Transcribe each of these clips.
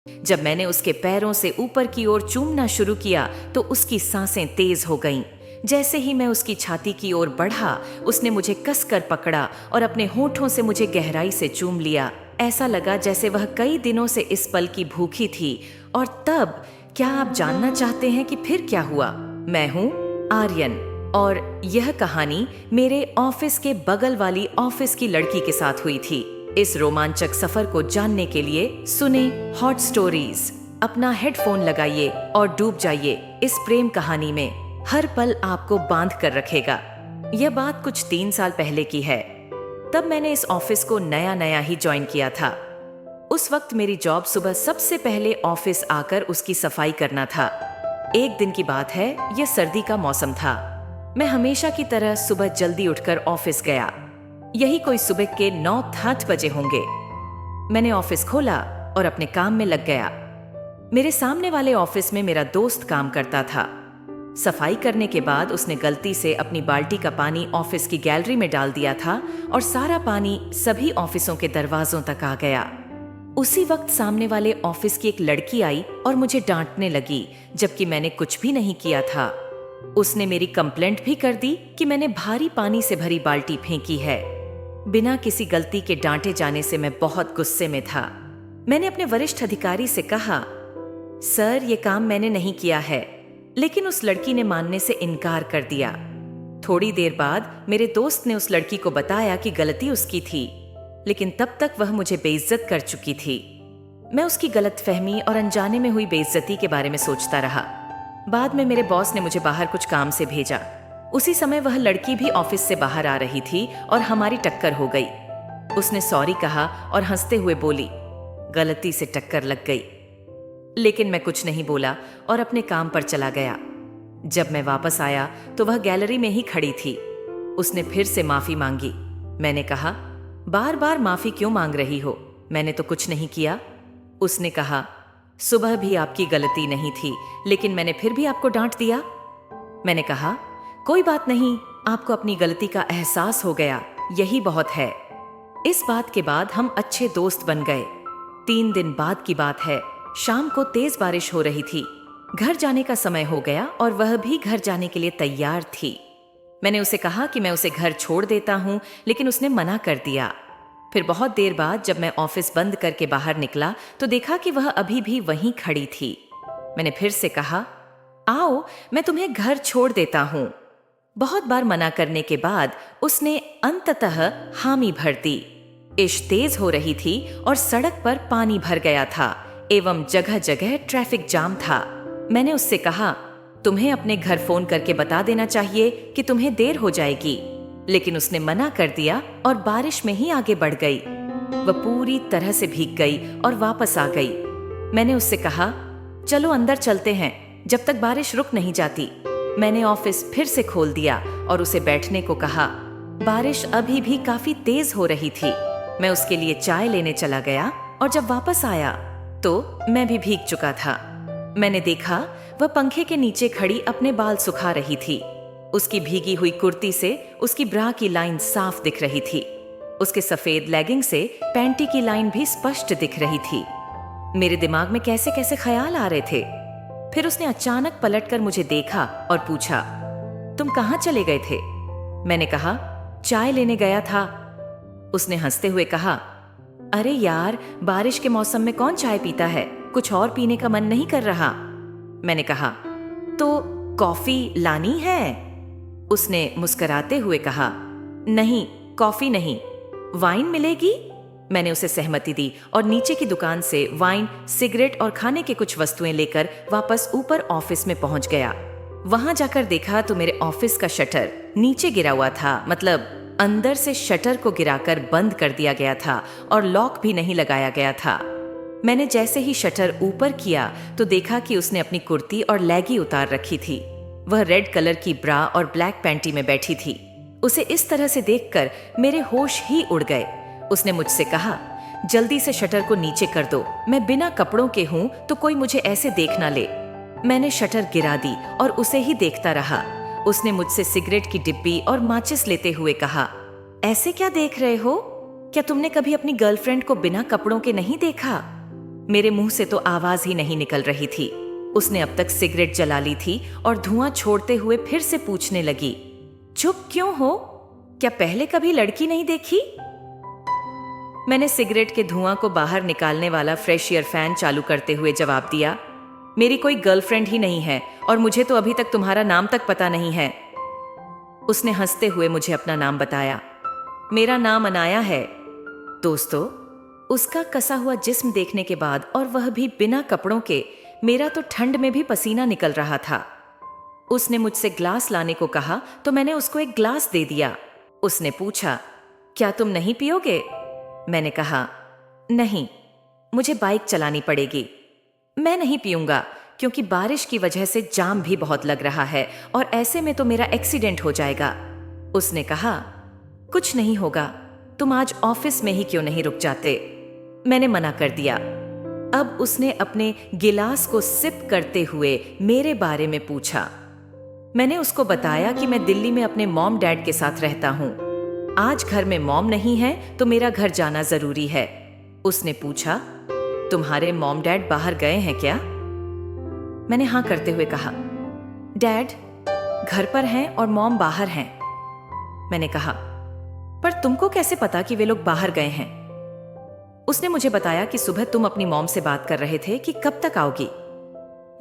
जब मैंने उसके पैरों से ऊपर की ओर चूमना शुरू किया तो उसकी सांसें तेज हो गईं। जैसे ही मैं उसकी छाती की ओर बढ़ा, उसने मुझे कसकर पकड़ा और अपने होठों से मुझे गहराई से चूम लिया। ऐसा लगा जैसे वह कई दिनों से इस पल की भूखी थी। और तब, क्या आप जानना चाहते हैं कि फिर क्या हुआ? मैं हूँ आर्यन, और यह कहानी मेरे ऑफिस के बगल वाली ऑफिस की लड़की के साथ हुई थी। इस रोमांचक सफर को जानने के लिए सुने हॉट स्टोरीज। अपना हेडफोन लगाइए और डूब जाइए इस प्रेम कहानी में। हर पल आपको बांध कर रखेगा। यह बात कुछ 3 साल पहले की है। तब मैंने इस ऑफिस को नया नया ही ज्वाइन किया था। उस वक्त मेरी जॉब सुबह सबसे पहले ऑफिस आकर उसकी सफाई करना था। एक दिन की बात है, यह सर्दी का मौसम था। मैं हमेशा की तरह सुबह जल्दी उठकर ऑफिस गया। यही कोई सुबह के 9-10 बजे होंगे। मैंने ऑफिस खोला और अपने काम में लग गया। मेरे सामने वाले ऑफिस में मेरा दोस्त काम करता था। सफाई करने के बाद उसने गलती से अपनी बाल्टी का पानी ऑफिस की गैलरी में डाल दिया था और सारा पानी सभी ऑफिसों के दरवाजों तक आ गया। उसी वक्त सामने वाले ऑफिस की एक लड़की आई और मुझे डांटने लगी, जबकि मैंने कुछ भी नहीं किया था। उसने मेरी कंप्लेंट भी कर दी कि मैंने भारी पानी से भरी बाल्टी फेंकी है। बिना किसी गलती के डांटे जाने से मैं बहुत गुस्से में था। मैंने अपने वरिष्ठ अधिकारी से कहा, सर, ये काम मैंने नहीं किया है। लेकिन उस लड़की ने मानने से इनकार कर दिया। थोड़ी देर बाद मेरे दोस्त ने उस लड़की को बताया कि गलती उसकी थी, लेकिन तब तक वह मुझे बेइज्जत कर चुकी थी। मैं उसकी गलतफहमी और अनजाने में हुई बेइज्जती के बारे में सोचता रहा। बाद में मेरे बॉस ने मुझे बाहर कुछ काम से भेजा। उसी समय वह लड़की भी ऑफिस से बाहर आ रही थी और हमारी टक्कर हो गई। उसने सॉरी कहा और हंसते हुए बोली, गलती से टक्कर लग गई। लेकिन मैं कुछ नहीं बोला और अपने काम पर चला गया। जब मैं वापस आया तो वह गैलरी में ही खड़ी थी। उसने फिर से माफी मांगी। मैंने कहा, बार बार माफी क्यों मांग रही हो? मैंने तो कुछ नहीं किया। उसने कहा, सुबह भी आपकी गलती नहीं थी, लेकिन मैंने फिर भी आपको डांट दिया। मैंने कहा, कोई बात नहीं, आपको अपनी गलती का एहसास हो गया, यही बहुत है। इस बात के बाद हम अच्छे दोस्त बन गए। 3 दिन बाद की बात है। शाम को तेज बारिश हो रही थी। घर जाने का समय हो गया और वह भी घर जाने के लिए तैयार थी। मैंने उसे कहा कि मैं उसे घर छोड़ देता हूं, लेकिन उसने मना कर दिया। फिर बहुत देर बाद जब मैं ऑफिस बंद करके बाहर निकला तो देखा कि वह अभी भी वहीं खड़ी थी। मैंने फिर से कहा, आओ, मैं तुम्हें घर छोड़ देता हूं। बहुत बार मना करने के बाद उसने अंततः हामी भर दी। इश्क तेज हो रही थी और सड़क पर पानी भर गया था एवं जगह जगह ट्रैफिक जाम था। मैंने उससे कहा, तुम्हें अपने घर फोन करके बता देना चाहिए कि तुम्हें देर हो जाएगी। लेकिन उसने मना कर दिया और बारिश में ही आगे बढ़ गई। वह पूरी तरह से भीग गई और वापस आ गई। मैंने उससे कहा, चलो अंदर चलते हैं जब तक बारिश रुक नहीं जाती। मैंने ऑफिस फिर से खोल दिया और उसे बैठने को कहा। बारिश अभी भी काफी तेज हो रही थी। मैं उसके लिए चाय लेने चला गया और जब वापस आया तो मैं भी भीग चुका था। मैंने देखा वह पंखे के नीचे खड़ी अपने बाल सुखा रही थी। उसकी भीगी हुई कुर्ती से उसकी ब्रा की लाइन साफ दिख रही थी। उसके सफेद लेगिंग से पैंटी की लाइन भी स्पष्ट दिख रही थी। मेरे दिमाग में कैसे कैसे ख्याल आ रहे थे। फिर उसने अचानक पलटकर मुझे देखा और पूछा, तुम कहाँ चले गए थे? मैंने कहा, चाय लेने गया था। उसने हंसते हुए कहा, अरे यार, बारिश के मौसम में कौन चाय पीता है? कुछ और पीने का मन नहीं कर रहा? मैंने कहा, तो कॉफी लानी है? उसने मुस्कुराते हुए कहा, नहीं, कॉफी नहीं, वाइन मिलेगी? मैंने उसे सहमति दी और नीचे की दुकान से वाइन, सिगरेट और खाने की कुछ वस्तुएं लेकर वापस ऊपर ऑफिस में पहुंच गया। वहां जाकर देखा तो मेरे ऑफिस का शटर नीचे गिरा हुआ था, मतलब अंदर से शटर को गिराकर बंद कर दिया गया था और लॉक भी नहीं लगाया गया था। मैंने जैसे ही शटर ऊपर किया तो देखा कि उसने अपनी कुर्ती और लेगी उतार रखी थी। वह रेड कलर की ब्रा और ब्लैक पैंटी में बैठी थी। उसे इस तरह से देखकर मेरे होश ही उड़ गए। उसने मुझसे कहा, जल्दी से शटर को नीचे कर दो, मैं बिना कपड़ों के हूं तो कोई मुझे ऐसे देख ना ले। मैंने शटर गिरा दी और उसे ही देखता रहा। उसने मुझसे सिगरेट की डिब्बी और माचिस लेते हुए कहा, ऐसे क्या देख रहे हो? क्या तुमने कभी अपनी गर्लफ्रेंड को बिना कपड़ों के नहीं देखा? मेरे मुंह से तो आवाज ही नहीं निकल रही थी। उसने अब तक सिगरेट जला ली थी और धुआं छोड़ते हुए फिर से पूछने लगी, चुप क्यों हो? क्या पहले कभी लड़की नहीं देखी? मैंने सिगरेट के धुआं को बाहर निकालने वाला फ्रेश एयर फैन चालू करते हुए जवाब दिया, मेरी कोई गर्लफ्रेंड ही नहीं है और मुझे तो अभी तक तुम्हारा नाम तक पता नहीं है। उसने हंसते हुए मुझे अपना नाम बताया। मेरा नाम अनाया है। दोस्तों, उसका कसा हुआ जिस्म देखने के बाद, और वह भी बिना कपड़ों के, मेरा तो ठंड में भी पसीना निकल रहा था। उसने मुझसे ग्लास लाने को कहा तो मैंने उसको एक ग्लास दे दिया। उसने पूछा, क्या तुम नहीं पियोगे? मैंने कहा, नहीं, मुझे बाइक चलानी पड़ेगी। मैं नहीं पीऊंगा क्योंकि बारिश की वजह से जाम भी बहुत लग रहा है और ऐसे में तो मेरा एक्सीडेंट हो जाएगा। उसने कहा, कुछ नहीं होगा, तुम आज ऑफिस में ही क्यों नहीं रुक जाते? मैंने मना कर दिया। अब उसने अपने गिलास को सिप करते हुए मेरे बारे में पूछा। मैंने उसको बताया कि मैं दिल्ली में अपने मॉम डैड के साथ रहता हूं। आज घर में मॉम नहीं है तो मेरा घर जाना जरूरी है। उसने पूछा, तुम्हारे मॉम डैड बाहर गए हैं क्या? मैंने हाँ करते हुए कहा, डैड घर पर हैं और मॉम बाहर हैं। मैंने कहा, पर तुमको कैसे पता कि वे लोग बाहर गए हैं? उसने मुझे बताया कि सुबह तुम अपनी मॉम से बात कर रहे थे कि कब तक आओगी।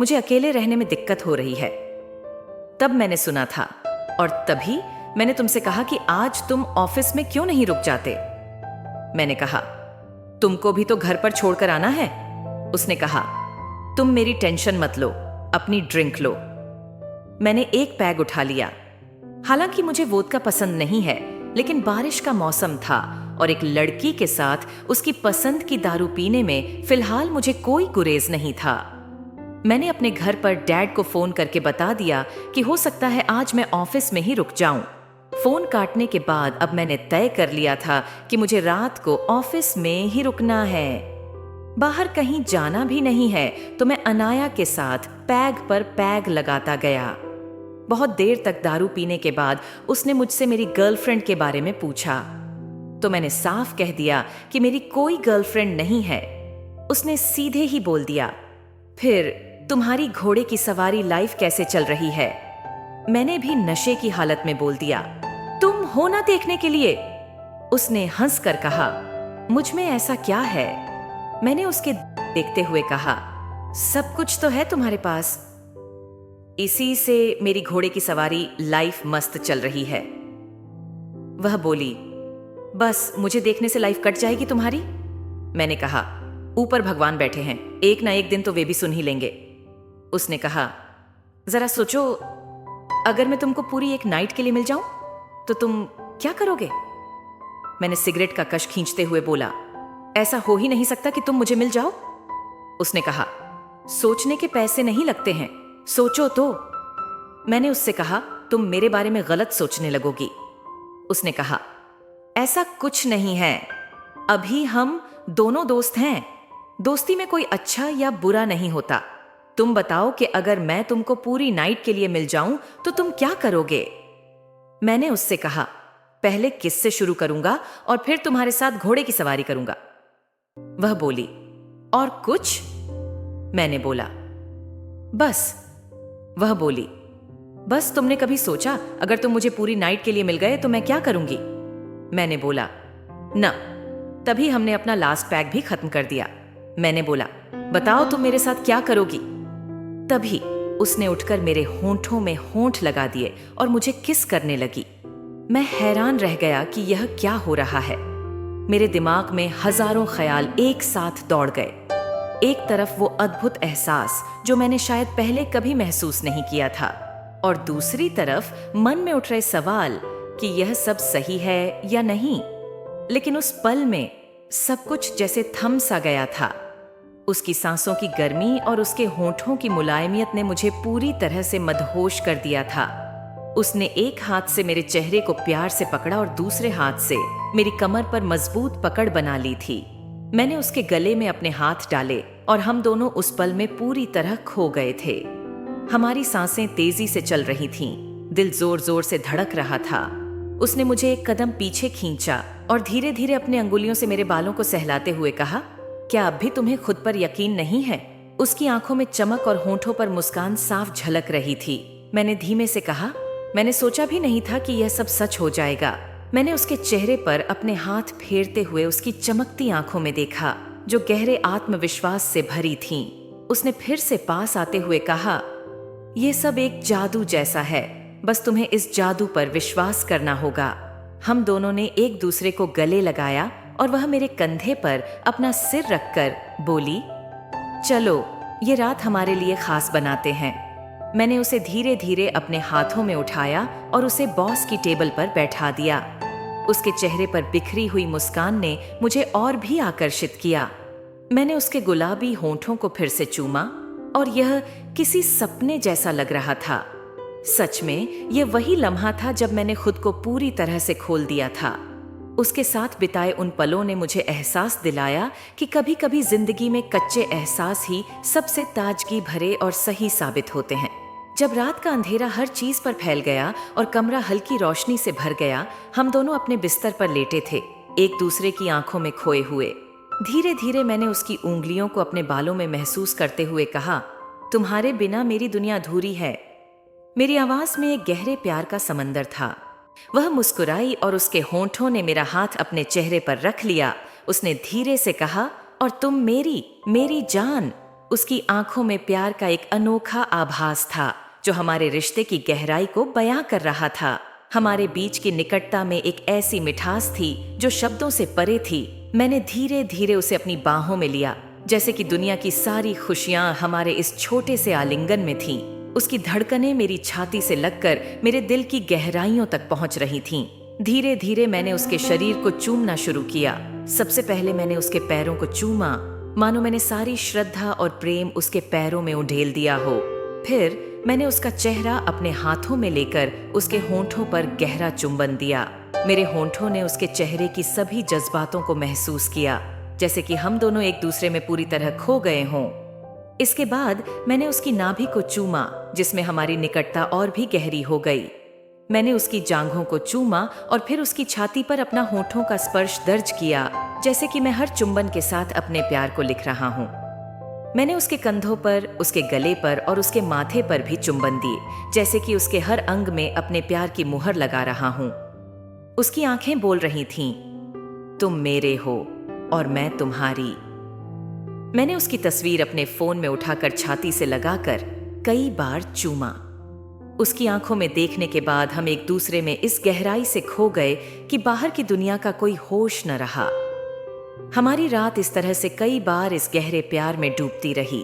मुझे अकेले रहने में दिक्कत हो रही है। तब मैंने सुना था और तभी मैंने तुमसे कहा कि आज तुम ऑफिस में क्यों नहीं रुक जाते। मैंने कहा, तुमको भी तो घर पर छोड़कर आना है। उसने कहा, तुम मेरी टेंशन मत लो, अपनी ड्रिंक लो। मैंने एक पैग उठा लिया। हालांकि मुझे वोदका पसंद नहीं है, लेकिन बारिश का मौसम था और एक लड़की के साथ उसकी पसंद की दारू पीने में फिलहाल मुझे कोई गुरेज नहीं था। मैंने अपने घर पर डैड को फोन करके बता दिया कि हो सकता है आज मैं ऑफिस में ही रुक जाऊं। फोन काटने के बाद अब मैंने तय कर लिया था कि मुझे रात को ऑफिस में ही रुकना है। बाहर कहीं जाना भी नहीं है तो मैं अनाया के साथ पैग पर पैग लगाता गया। बहुत देर तक दारू पीने के बाद उसने मुझसे मेरी गर्लफ्रेंड के बारे में पूछा तो मैंने साफ कह दिया कि मेरी कोई गर्लफ्रेंड नहीं है। उसने सीधे ही बोल दिया, फिर तुम्हारी घोड़े की सवारी लाइफ कैसे चल रही है? मैंने भी नशे की हालत में बोल दिया, तुम हो ना देखने के लिए। उसने हंसकर कहा, मुझ में ऐसा क्या है? मैंने उसके देखते हुए कहा, सब कुछ तो है तुम्हारे पास। इसी से मेरी घोड़े की सवारी लाइफ मस्त चल रही है। वह बोली, बस मुझे देखने से लाइफ कट जाएगी तुम्हारी? मैंने कहा, ऊपर भगवान बैठे हैं, एक ना एक दिन तो वे भी सुन ही लेंगे। उसने कहा, जरा सोचो, अगर मैं तुमको पूरी एक नाइट के लिए मिल जाऊं तो तुम क्या करोगे? मैंने सिगरेट का कश खींचते हुए बोला, ऐसा हो ही नहीं सकता कि तुम मुझे मिल जाओ। उसने कहा, सोचने के पैसे नहीं लगते हैं, सोचो तो। मैंने उससे कहा, तुम मेरे बारे में गलत सोचने लगोगी। उसने कहा, ऐसा कुछ नहीं है, अभी हम दोनों दोस्त हैं, दोस्ती में कोई अच्छा या बुरा नहीं होता। तुम बताओ कि अगर मैं तुमको पूरी नाइट के लिए मिल जाऊं तो तुम क्या करोगे? मैंने उससे कहा, पहले किससे शुरू करूंगा और फिर तुम्हारे साथ घोड़े की सवारी करूंगा। वह बोली, और कुछ? मैंने बोला, बस। वह बोली, बस तुमने कभी सोचा अगर तुम मुझे पूरी नाइट के लिए मिल गए तो मैं क्या करूंगी? मैंने बोला, ना। तभी हमने अपना लास्ट पैक भी खत्म कर दिया। मैंने बोला, बताओ तुम मेरे साथ क्या करोगी? तभी उसने उठकर मेरे होंठों में होंठ लगा दिए और मुझे किस करने लगी। मैं हैरान रह गया कि यह क्या हो रहा है। मेरे दिमाग में हजारों ख्याल एक साथ दौड़ गए। एक तरफ वो अद्भुत एहसास जो मैंने शायद पहले कभी महसूस नहीं किया था, और दूसरी तरफ मन में उठ रहे सवाल कि यह सब सही है या नहीं। लेकिन उस पल में सब कुछ जैसे थम सा गया था। उसकी सांसों की गर्मी और उसके होंठों की मुलायमियत ने मुझे पूरी तरह से मदहोश कर दिया था। उसने एक हाथ से मेरे चेहरे को प्यार से पकड़ा और दूसरे हाथ से मेरी कमर पर मजबूत पकड़ बना ली थी। मैंने उसके गले में अपने हाथ डाले और हम दोनों उस पल में पूरी तरह खो गए थे। हमारी सांसें तेजी से चल रही थीं, दिल जोर जोर से धड़क रहा था। उसने मुझे एक कदम पीछे खींचा और धीरे धीरे अपने अंगुलियों से मेरे बालों को सहलाते हुए कहा, क्या अब भी तुम्हें खुद पर यकीन नहीं है? उसकी आंखों में चमक और होंठों पर मुस्कान साफ झलक रही थी। मैंने धीमे से कहा, मैंने सोचा भी नहीं था कि यह सब सच हो जाएगा। मैंने उसके चेहरे पर अपने हाथ फेरते हुए उसकी चमकती आंखों में देखा, जो गहरे आत्मविश्वास से भरी थीं। उसने फिर से पास आते हुए कहा, यह सब एक जादू जैसा है, बस तुम्हें इस जादू पर विश्वास करना होगा। हम दोनों ने एक दूसरे को गले लगाया और वह मेरे कंधे पर अपना सिर रखकर बोली, चलो ये रात हमारे लिए खास बनाते हैं। मैंने उसे धीरे धीरे अपने हाथों में उठाया और उसे बॉस की टेबल पर बैठा दिया। उसके चेहरे पर बिखरी हुई मुस्कान ने मुझे और भी आकर्षित किया। मैंने उसके गुलाबी होंठों को फिर से चूमा और यह किसी सपने जैसा लग रहा था। सच में यह वही लम्हा था जब मैंने खुद को पूरी तरह से खोल दिया था। उसके साथ बिताए उन पलों ने मुझे एहसास दिलाया कि कभी कभी जिंदगी में कच्चे एहसास ही सबसे ताजगी भरे और सही साबित होते हैं। जब रात का अंधेरा हर चीज पर फैल गया और कमरा हल्की रोशनी से भर गया, हम दोनों अपने बिस्तर पर लेटे थे, एक दूसरे की आंखों में खोए हुए। धीरे धीरे मैंने उसकी उंगलियों को अपने बालों में महसूस करते हुए कहा, तुम्हारे बिना मेरी दुनिया अधूरी है। मेरी आवाज में एक गहरे प्यार का समंदर था। वह मुस्कुराई और उसके होंठों ने मेरा हाथ अपने चेहरे पर रख लिया। उसने धीरे से कहा, और तुम मेरी जान। उसकी आंखों में प्यार का एक अनोखा आभास था, जो हमारे रिश्ते की गहराई को बयां कर रहा था। हमारे बीच की निकटता में एक ऐसी मिठास थी जो शब्दों से परे थी। मैंने धीरे धीरे उसे अपनी बाहों में लिया, जैसे कि दुनिया की सारी खुशियां हमारे इस छोटे से आलिंगन में थीं। उसकी धड़कनें मेरी छाती से लगकर मेरे दिल की गहराइयों तक पहुंच रही थीं। धीरे धीरे मैंने उसके शरीर को चूमना शुरू किया। सबसे पहले मैंने उसके पैरों को चूमा, मानो मैंने सारी श्रद्धा और प्रेम उसके पैरों में उंडेल दिया हो। फिर मैंने उसका चेहरा अपने हाथों में लेकर उसके होंठों पर गहरा चुंबन दिया। मेरे होंठों ने उसके चेहरे की सभी जज्बातों को महसूस किया, जैसे कि हम दोनों एक दूसरे में पूरी तरह खो गए हों। इसके बाद मैंने उसकी नाभि को चूमा, जिसमें हमारी निकटता और भी गहरी हो गई। मैंने उसकी जांघों को चूमा और फिर उसकी छाती पर अपना होंठों का स्पर्श दर्ज किया, जैसे कि मैं हर चुंबन के साथ अपने प्यार को लिख रहा हूँ। मैंने उसके कंधों पर, उसके गले पर और उसके माथे पर भी चुंबन दिए, जैसे कि उसके हर अंग में अपने प्यार की मुहर लगा रहा हूँ। उसकी आंखें बोल रही थीं, तुम मेरे हो और मैं तुम्हारी। मैंने उसकी तस्वीर अपने फोन में उठाकर छाती से लगाकर कई बार चूमा। उसकी आंखों में देखने के बाद हम एक दूसरे में इस गहराई से खो गए कि बाहर की दुनिया का कोई होश न रहा। हमारी रात इस तरह से कई बार इस गहरे प्यार में डूबती रही।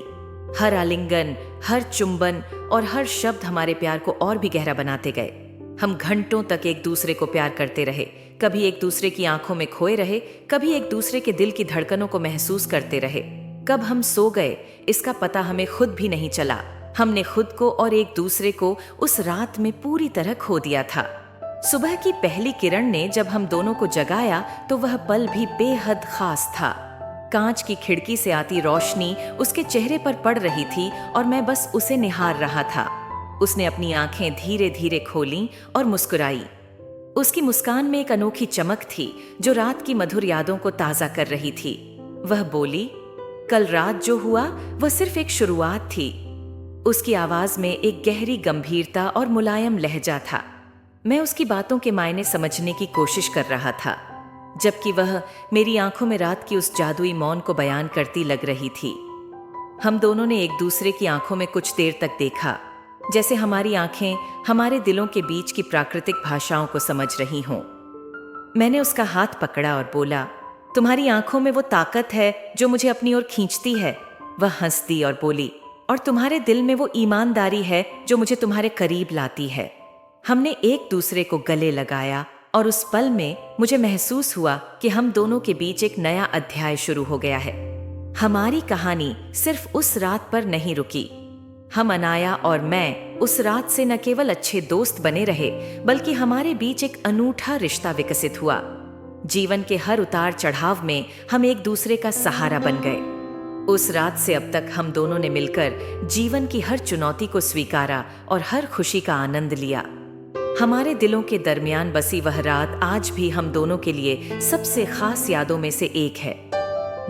हर आलिंगन, हर चुंबन और हर शब्द हमारे प्यार को और भी गहरा बनाते गए। हम घंटों तक एक दूसरे को प्यार करते रहे, कभी एक दूसरे की आंखों में खोए रहे, कभी एक दूसरे के दिल की धड़कनों को महसूस करते रहे। कब हम सो गए इसका पता हमें खुद भी नहीं चला। हमने खुद को और एक दूसरे को उस रात में पूरी तरह खो दिया था। सुबह की पहली किरण ने जब हम दोनों को जगाया तो वह पल भी बेहद खास था। कांच की खिड़की से आती रोशनी उसके चेहरे पर पड़ रही थी और मैं बस उसे निहार रहा था। उसने अपनी आंखें धीरे धीरे खोलीं और मुस्कुराई। उसकी मुस्कान में एक अनोखी चमक थी जो रात की मधुर यादों को ताजा कर रही थी। वह बोली, कल रात जो हुआ वह सिर्फ एक शुरुआत थी। उसकी आवाज में एक गहरी गंभीरता और मुलायम लहजा था। मैं उसकी बातों के मायने समझने की कोशिश कर रहा था, जबकि वह मेरी आंखों में रात की उस जादुई मौन को बयान करती लग रही थी। हम दोनों ने एक दूसरे की आंखों में कुछ देर तक देखा, जैसे हमारी आंखें हमारे दिलों के बीच की प्राकृतिक भाषाओं को समझ रही हों। मैंने उसका हाथ पकड़ा और बोला, तुम्हारी आंखों में वो ताकत है जो मुझे अपनी ओर खींचती है। वह हंस दी और बोली, और तुम्हारे दिल में वो ईमानदारी है जो मुझे तुम्हारे करीब लाती है। हमने एक दूसरे को गले लगाया और उस पल में मुझे महसूस हुआ कि हम दोनों के बीच एक नया अध्याय शुरू हो गया है। हमारी कहानी सिर्फ उस रात पर नहीं रुकी। हम, अनाया और मैं, उस रात से न केवल अच्छे दोस्त बने रहे, बल्कि हमारे बीच एक अनूठा रिश्ता विकसित हुआ। जीवन के हर उतार चढ़ाव में हम एक दूसरे का सहारा बन गए। उस रात से अब तक हम दोनों ने मिलकर जीवन की हर चुनौती को स्वीकारा और हर खुशी का आनंद लिया। हमारे दिलों के दरमियान बसी वह रात आज भी हम दोनों के लिए सबसे खास यादों में से एक है।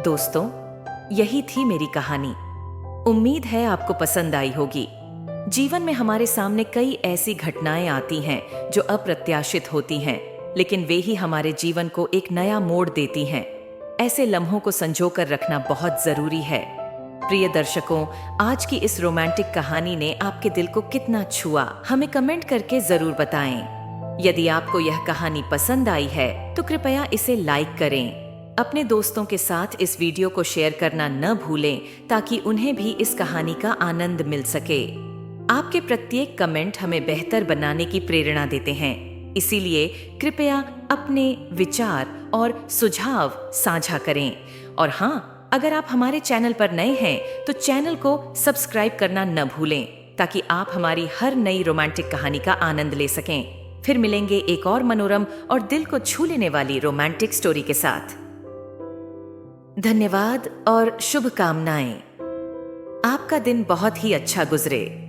दोस्तों, यही थी मेरी कहानी। उम्मीद है आपको पसंद आई होगी। जीवन में हमारे सामने कई ऐसी घटनाएं आती हैं जो अप्रत्याशित होती हैं, लेकिन वे ही हमारे जीवन को एक नया मोड़ देती हैं। ऐसे लम्हों को संजो कर रखना बहुत जरूरी है। प्रिय दर्शकों, आज की इस रोमांटिक कहानी ने आपके दिल को कितना छुआ, हमें कमेंट करके जरूर बताएं। यदि आपको यह कहानी पसंद आई है तो कृपया इसे लाइक करें। अपने दोस्तों के साथ इस वीडियो को शेयर करना न भूलें ताकि उन्हें भी इस कहानी का आनंद मिल सके। आपके प्रत्येक कमेंट हमें बेहतर बनाने की प्रेरणा देते हैं, इसीलिए कृपया अपने विचार और सुझाव साझा करें। और हाँ, अगर आप हमारे चैनल पर नए हैं तो चैनल को सब्सक्राइब करना न भूलें ताकि आप हमारी हर नई रोमांटिक कहानी का आनंद ले सकें। फिर मिलेंगे एक और मनोरम और दिल को छू लेने वाली रोमांटिक स्टोरी के साथ। धन्यवाद और शुभकामनाएं। आपका दिन बहुत ही अच्छा गुजरे।